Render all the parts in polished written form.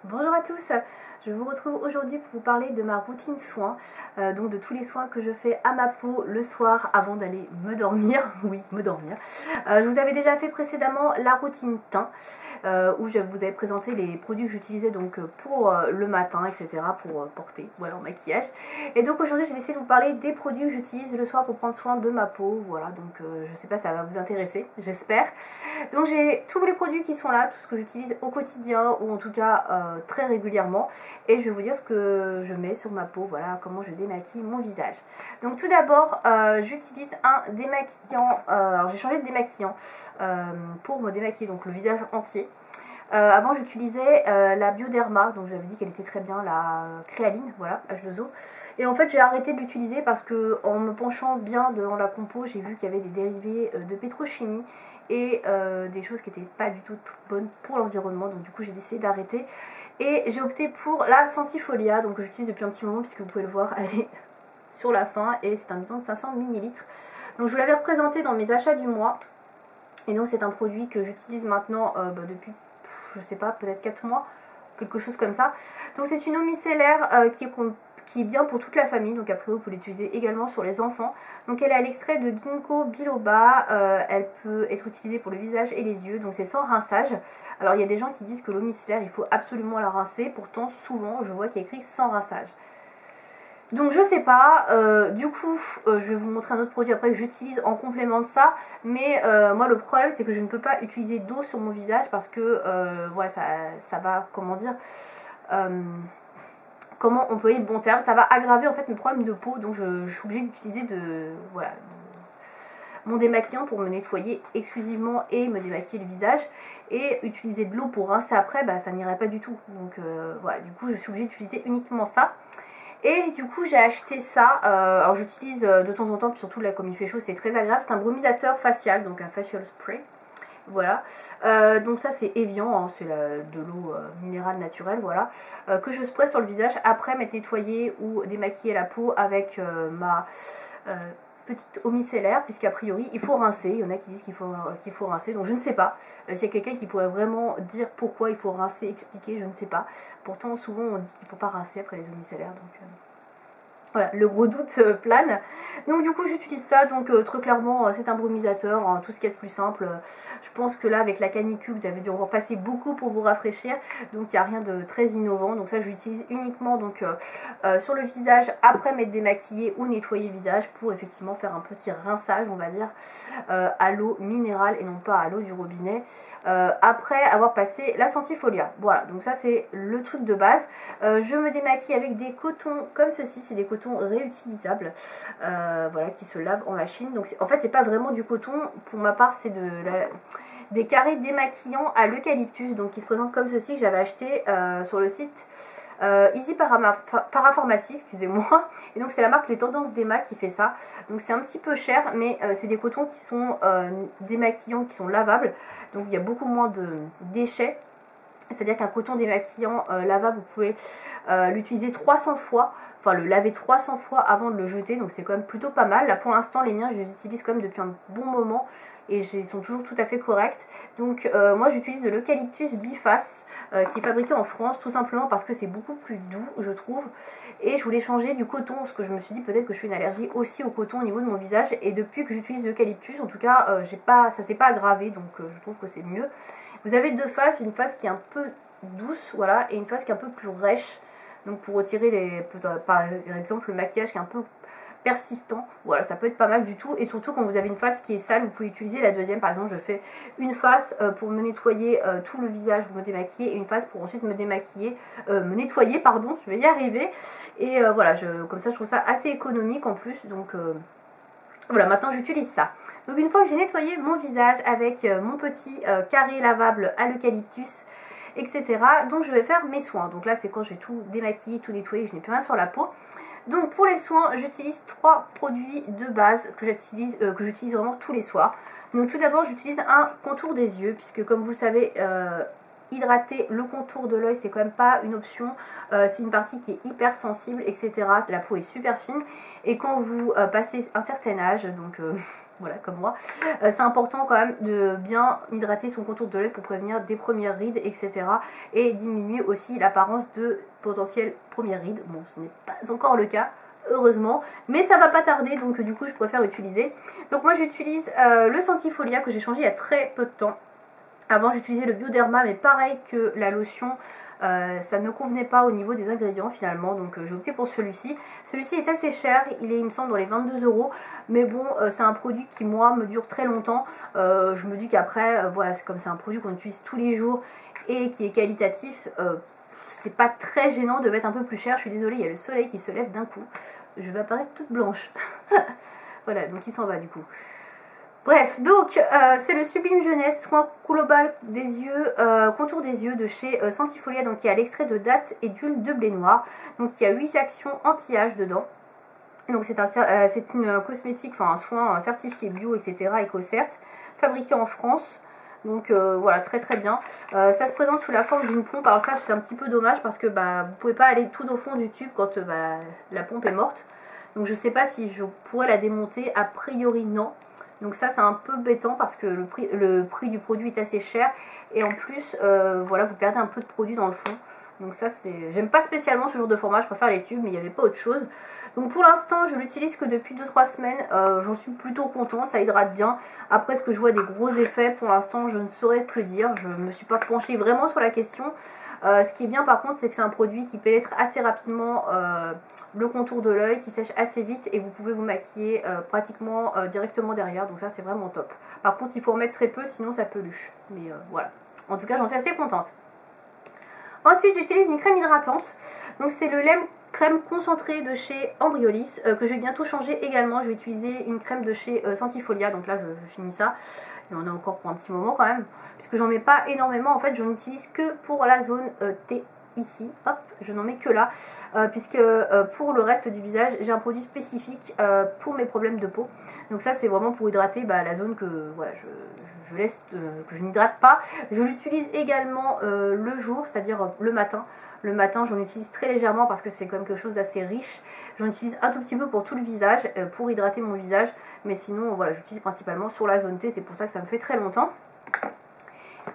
Bonjour à tous, je vous retrouve aujourd'hui pour vous parler de ma routine soins, donc de tous les soins que je fais à ma peau le soir avant d'aller me dormir, oui me dormir. Je vous avais déjà fait précédemment la routine teint, où je vous avais présenté les produits que j'utilisais donc pour le matin, etc. pour porter, voilà, en maquillage. Et donc aujourd'hui j'ai décidé de vous parler des produits que j'utilise le soir pour prendre soin de ma peau, voilà, donc je sais pas, ça va vous intéresser, j'espère. Donc j'ai tous les produits qui sont là, tout ce que j'utilise au quotidien ou en tout cas très régulièrement, et je vais vous dire ce que je mets sur ma peau, voilà comment je démaquille mon visage. Donc tout d'abord j'utilise un démaquillant, alors j'ai changé de démaquillant pour me démaquiller donc le visage entier. Avant j'utilisais la Bioderma, donc j'avais dit qu'elle était très bien, la créaline, voilà, H2O. Et en fait j'ai arrêté de l'utiliser parce que en me penchant bien dans la compo, j'ai vu qu'il y avait des dérivés de pétrochimie et des choses qui n'étaient pas du tout bonnes pour l'environnement, donc du coup j'ai décidé d'arrêter. Et j'ai opté pour la Sentifolia, donc que j'utilise depuis un petit moment puisque vous pouvez le voir, elle est sur la fin et c'est un bidon de 500 ml. Donc je vous l'avais représenté dans mes achats du mois. Et donc c'est un produit que j'utilise maintenant depuis, je sais pas, peut-être 4 mois, quelque chose comme ça. Donc c'est une eau micellaire qui est bien pour toute la famille, donc après vous pouvez l'utiliser également sur les enfants. Donc elle est à l'extrait de ginkgo biloba, elle peut être utilisée pour le visage et les yeux, donc c'est sans rinçage. Alors il y a des gens qui disent que l'eau micellaire il faut absolument la rincer, pourtant souvent je vois qu'il y a écrit sans rinçage. Donc je sais pas, du coup je vais vous montrer un autre produit après que j'utilise en complément de ça, mais moi le problème c'est que je ne peux pas utiliser d'eau sur mon visage parce que voilà, ça va, comment dire, comment employer le bon terme, ça va aggraver en fait mes problèmes de peau, donc je suis obligée d'utiliser voilà, mon démaquillant pour me nettoyer exclusivement et me démaquiller le visage, et utiliser de l'eau pour rincer après, bah ça n'irait pas du tout, donc voilà, du coup je suis obligée d'utiliser uniquement ça. Et du coup j'ai acheté ça, alors j'utilise de temps en temps, puis surtout là comme il fait chaud c'est très agréable, c'est un brumisateur facial, donc un facial spray, voilà. Donc ça c'est Evian, hein, c'est de l'eau minérale naturelle, voilà, que je spray sur le visage après m'être nettoyé ou démaquillé la peau avec ma petite eau micellaire, puisqu'a priori il faut rincer. Il y en a qui disent qu'il faut rincer, donc je ne sais pas. S'il y a quelqu'un qui pourrait vraiment dire pourquoi il faut rincer, expliquer, je ne sais pas. Pourtant souvent on dit qu'il ne faut pas rincer après les eaux micellaires, donc voilà, le gros doute plane. Donc du coup j'utilise ça, donc très clairement c'est un brumisateur, hein, tout ce qui est de plus simple. Je pense que là avec la canicule vous avez dû en passer beaucoup pour vous rafraîchir, donc il n'y a rien de très innovant. Donc ça je l'utilise uniquement donc sur le visage après m'être démaquillé ou nettoyer le visage pour effectivement faire un petit rinçage on va dire à l'eau minérale et non pas à l'eau du robinet après avoir passé la Sentifolia. Voilà, donc ça c'est le truc de base. Je me démaquille avec des cotons comme ceci, c'est des cotons réutilisables, voilà, qui se lavent en machine. Donc en fait c'est pas vraiment du coton, pour ma part c'est des carrés démaquillants à l'eucalyptus, donc qui se présentent comme ceci, que j'avais acheté sur le site Easy Parapharmacie, excusez-moi. Et donc c'est la marque Les Tendances Déma qui fait ça. Donc c'est un petit peu cher, mais c'est des cotons qui sont démaquillants, qui sont lavables. Donc il y a beaucoup moins de déchets. C'est-à-dire qu'un coton démaquillant lavable, vous pouvez l'utiliser 300 fois, enfin le laver 300 fois avant de le jeter, donc c'est quand même plutôt pas mal. Là pour l'instant les miens je les utilise quand même depuis un bon moment et ils sont toujours tout à fait corrects. Donc moi j'utilise de l'eucalyptus biface qui est fabriqué en France, tout simplement parce que c'est beaucoup plus doux je trouve. Et je voulais changer du coton parce que je me suis dit peut-être que je fais une allergie aussi au coton au niveau de mon visage, et depuis que j'utilise l'eucalyptus en tout cas ça s'est pas aggravé, donc je trouve que c'est mieux. Vous avez deux faces, une face qui est un peu douce, voilà, et une face qui est un peu plus rêche. Donc pour retirer par exemple le maquillage qui est un peu persistant, voilà, ça peut être pas mal du tout. Et surtout quand vous avez une face qui est sale, vous pouvez utiliser la deuxième. Par exemple je fais une face pour me nettoyer tout le visage, me démaquiller, et une face pour ensuite me démaquiller, me nettoyer, pardon, je vais y arriver. Et voilà, comme ça je trouve ça assez économique en plus, donc voilà, maintenant j'utilise ça. Donc une fois que j'ai nettoyé mon visage avec mon petit carré lavable à l'eucalyptus, etc. Donc je vais faire mes soins. Donc là c'est quand j'ai tout démaquillé, tout nettoyé, je n'ai plus rien sur la peau. Donc pour les soins, j'utilise 3 produits de base que j'utilise vraiment tous les soirs. Donc tout d'abord j'utilise un contour des yeux, puisque comme vous le savez, hydrater le contour de l'œil, c'est quand même pas une option. C'est une partie qui est hyper sensible, etc. La peau est super fine. Et quand vous passez un certain âge, donc voilà, comme moi, c'est important quand même de bien hydrater son contour de l'œil pour prévenir des premières rides, etc. Et diminuer aussi l'apparence de potentielles premières rides. Bon, ce n'est pas encore le cas, heureusement, mais ça va pas tarder, donc du coup je préfère utiliser. Donc moi j'utilise le Sentifolia que j'ai changé il y a très peu de temps. Avant j'utilisais le Bioderma, mais pareil que la lotion, ça ne convenait pas au niveau des ingrédients finalement, donc j'ai opté pour celui-ci. Celui-ci est assez cher, il est il me semble dans les 22 €, mais bon c'est un produit qui moi me dure très longtemps. Je me dis qu'après voilà, c'est comme c'est un produit qu'on utilise tous les jours et qui est qualitatif, c'est pas très gênant de mettre un peu plus cher. Je suis désolée, il y a le soleil qui se lève d'un coup, je vais apparaître toute blanche. Voilà, donc il s'en va du coup. Bref, donc c'est le Sublime Jeunesse, soin global des yeux, contour des yeux de chez Sentifolia. Donc il y a l'extrait de date et d'huile de blé noir. Donc il y a 8 actions anti-âge dedans. Donc c'est une cosmétique, enfin un soin certifié bio, etc. EcoCert, fabriqué en France. Donc voilà, très très bien. Ça se présente sous la forme d'une pompe. Alors ça c'est un petit peu dommage parce que vous pouvez pas aller tout au fond du tube quand la pompe est morte. Donc je sais pas si je pourrais la démonter, a priori non. Donc ça c'est un peu bêtant parce que le prix du produit est assez cher. Et en plus voilà, vous perdez un peu de produit dans le fond. Donc ça c'est... J'aime pas spécialement ce genre de format, je préfère les tubes, mais il n'y avait pas autre chose. Donc pour l'instant je l'utilise que depuis 2-3 semaines, j'en suis plutôt contente, ça hydrate bien. Après, est-ce que je vois des gros effets? Pour l'instant je ne saurais que le dire, je ne me suis pas penchée vraiment sur la question. Ce qui est bien par contre, c'est que c'est un produit qui pénètre assez rapidement le contour de l'œil, qui sèche assez vite et vous pouvez vous maquiller pratiquement directement derrière. Donc ça c'est vraiment top. Par contre il faut en mettre très peu, sinon ça peluche. Mais voilà, en tout cas j'en suis assez contente. Ensuite j'utilise une crème hydratante. Donc c'est le lait crème concentrée de chez Ambriolis que je vais bientôt changer également. Je vais utiliser une crème de chez Sentifolia. Donc là je finis ça. Il y en a encore pour un petit moment quand même, puisque j'en mets pas énormément. En fait, je n'utilise que pour la zone T ici. Hop, je n'en mets que là, puisque pour le reste du visage, j'ai un produit spécifique pour mes problèmes de peau. Donc ça, c'est vraiment pour hydrater la zone que voilà, je laisse, que je n'hydrate pas. Je l'utilise également le jour, c'est-à-dire le matin. Le matin, j'en utilise très légèrement parce que c'est quand même quelque chose d'assez riche. J'en utilise un tout petit peu pour tout le visage, pour hydrater mon visage. Mais sinon, voilà, j'utilise principalement sur la zone T. C'est pour ça que ça me fait très longtemps.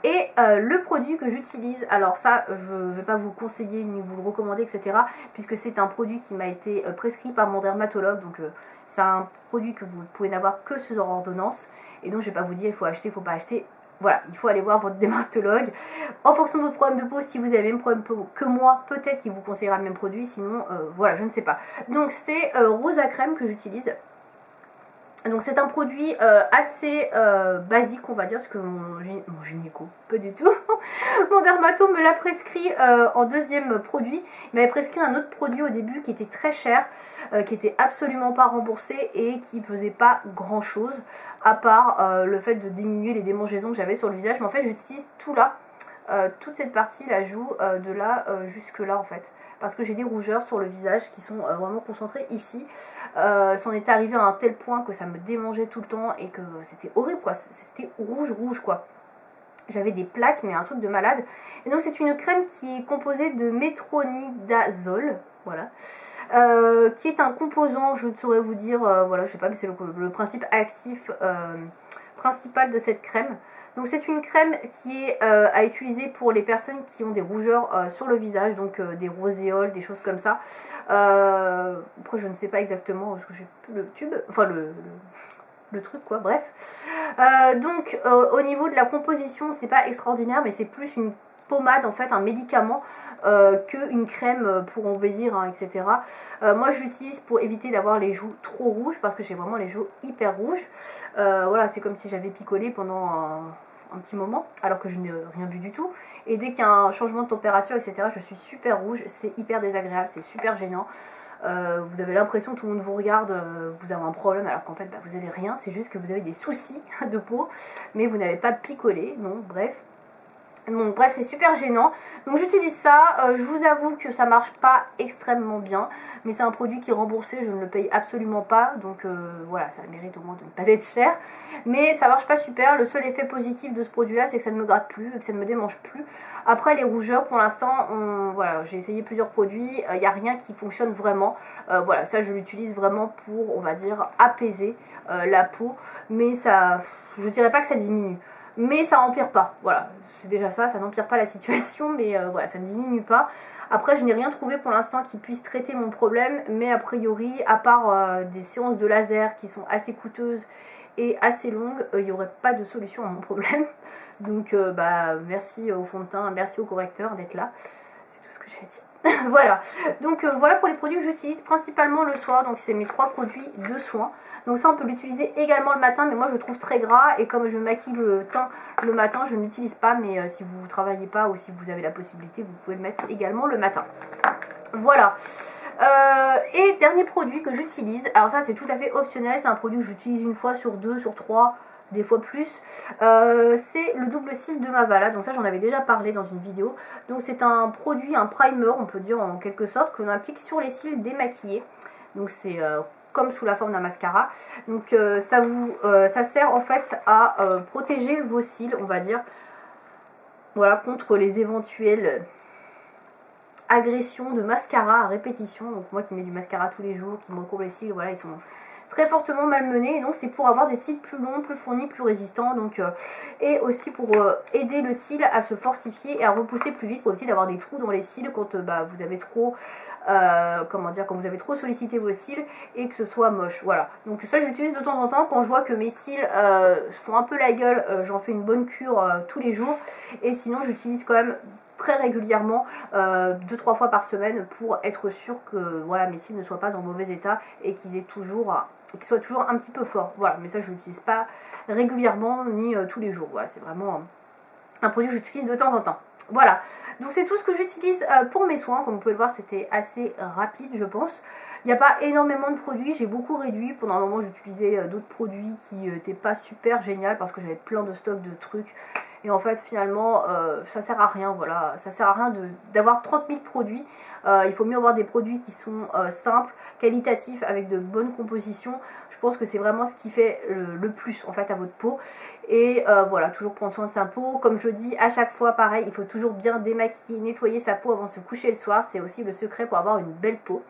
Et le produit que j'utilise, alors ça, je ne vais pas vous le conseiller ni vous le recommander, etc. Puisque c'est un produit qui m'a été prescrit par mon dermatologue. Donc c'est un produit que vous pouvez n'avoir que sur ordonnance. Et donc je ne vais pas vous dire il faut acheter, il ne faut pas acheter. Voilà, il faut aller voir votre dermatologue. En fonction de votre problème de peau, si vous avez le même problème de peau que moi, peut-être qu'il vous conseillera le même produit. Sinon, voilà, je ne sais pas. Donc c'est Rosa Crème que j'utilise. Donc c'est un produit assez basique, on va dire, parce que mon gynéco, pas du tout. Mon dermato me l'a prescrit en deuxième produit. Il m'avait prescrit un autre produit au début qui était très cher, qui était absolument pas remboursé et qui faisait pas grand chose, à part le fait de diminuer les démangeaisons que j'avais sur le visage. Mais en fait j'utilise tout là, toute cette partie, la joue, de là jusque là en fait. Parce que j'ai des rougeurs sur le visage qui sont vraiment concentrées ici. C'en est arrivé à un tel point que ça me démangeait tout le temps et que c'était horrible quoi. C'était rouge quoi. J'avais des plaques, mais un truc de malade. Et donc c'est une crème qui est composée de métronidazole, voilà, qui est un composant, je ne saurais vous dire, voilà, je sais pas, mais c'est le principe actif principal de cette crème. Donc c'est une crème qui est à utiliser pour les personnes qui ont des rougeurs sur le visage, donc des roséoles, des choses comme ça. Après je ne sais pas exactement, parce que j'ai plus le tube, enfin le truc quoi, bref. Donc au niveau de la composition, c'est pas extraordinaire, mais c'est plus une pommade en fait, un médicament qu'une crème pour embellir, hein, etc. Moi je l'utilise pour éviter d'avoir les joues trop rouges, parce que j'ai vraiment les joues hyper rouges. Voilà, c'est comme si j'avais picolé pendant un petit moment, alors que je n'ai rien bu du tout. Et dès qu'il y a un changement de température, etc., je suis super rouge, c'est hyper désagréable, c'est super gênant. Vous avez l'impression que tout le monde vous regarde, vous avez un problème, alors qu'en fait vous n'avez rien, c'est juste que vous avez des soucis de peau, mais vous n'avez pas picolé, non, bref. Donc bref, c'est super gênant. Donc j'utilise ça, je vous avoue que ça marche pas extrêmement bien, mais c'est un produit qui est remboursé, je ne le paye absolument pas, donc voilà, ça mérite au moins de ne pas être cher. Mais ça marche pas super, le seul effet positif de ce produit là, c'est que ça ne me gratte plus et que ça ne me démange plus. Après les rougeurs, pour l'instant, voilà, j'ai essayé plusieurs produits, il n'y a rien qui fonctionne vraiment. Voilà, ça je l'utilise vraiment pour, on va dire, apaiser la peau, mais ça, je dirais pas que ça diminue. Mais ça empire pas, voilà, c'est déjà ça, ça n'empire pas la situation, mais voilà, ça ne diminue pas. Après, je n'ai rien trouvé pour l'instant qui puisse traiter mon problème, mais a priori, à part des séances de laser qui sont assez coûteuses et assez longues, il n'y aurait pas de solution à mon problème. Donc, bah, merci au fond de teint, merci au correcteur d'être là, c'est tout ce que j'ai à dire. Voilà, donc voilà pour les produits que j'utilise principalement le soir, donc c'est mes 3 produits de soins. Donc ça on peut l'utiliser également le matin, mais moi je le trouve très gras et comme je maquille le teint le matin, je ne l'utilise pas, mais si vous ne travaillez pas ou si vous avez la possibilité, vous pouvez le mettre également le matin. Voilà. Et dernier produit que j'utilise, alors ça c'est tout à fait optionnel, c'est un produit que j'utilise une fois sur 2, sur 3, des fois plus, c'est le double cils de Mavala. Donc ça j'en avais déjà parlé dans une vidéo. Donc c'est un produit, un primer on peut dire en quelque sorte, que l'on applique sur les cils démaquillés. Donc c'est comme sous la forme d'un mascara. Donc ça sert en fait à protéger vos cils, on va dire, voilà, contre les éventuelles agressions de mascara à répétition. Donc moi qui mets du mascara tous les jours, qui me recouvre les cils, voilà, ils sont très fortement malmenés, et donc c'est pour avoir des cils plus longs, plus fournis, plus résistants, donc et aussi pour aider le cil à se fortifier et à repousser plus vite pour éviter d'avoir des trous dans les cils quand vous avez trop comment dire, quand vous avez trop sollicité vos cils et que ce soit moche. Voilà, donc ça j'utilise de temps en temps quand je vois que mes cils font un peu la gueule, j'en fais une bonne cure tous les jours, et sinon j'utilise quand même très régulièrement, 2-3 fois par semaine, pour être sûr que voilà, mes cils ne soient pas en mauvais état et qu'ils soient toujours un petit peu forts. Voilà, mais ça je l'utilise pas régulièrement ni tous les jours. Voilà, c'est vraiment un produit que j'utilise de temps en temps. Voilà, donc c'est tout ce que j'utilise pour mes soins. Comme vous pouvez le voir, c'était assez rapide je pense. Il n'y a pas énormément de produits, j'ai beaucoup réduit. Pendant un moment j'utilisais d'autres produits qui n'étaient pas super géniaux parce que j'avais plein de stocks de trucs. Et en fait finalement ça sert à rien, voilà, ça sert à rien d'avoir 30 000 produits. Il faut mieux avoir des produits qui sont simples, qualitatifs, avec de bonnes compositions. Je pense que c'est vraiment ce qui fait le plus en fait à votre peau. Et voilà, toujours prendre soin de sa peau. Comme je dis à chaque fois, pareil, il faut toujours bien démaquiller, nettoyer sa peau avant de se coucher le soir. C'est aussi le secret pour avoir une belle peau.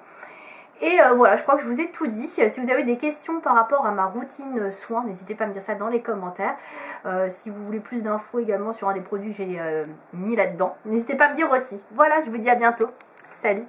Et voilà, je crois que je vous ai tout dit. Si vous avez des questions par rapport à ma routine soins, n'hésitez pas à me dire ça dans les commentaires. Si vous voulez plus d'infos également sur un des produits que j'ai mis là-dedans, n'hésitez pas à me dire aussi. Voilà, je vous dis à bientôt. Salut!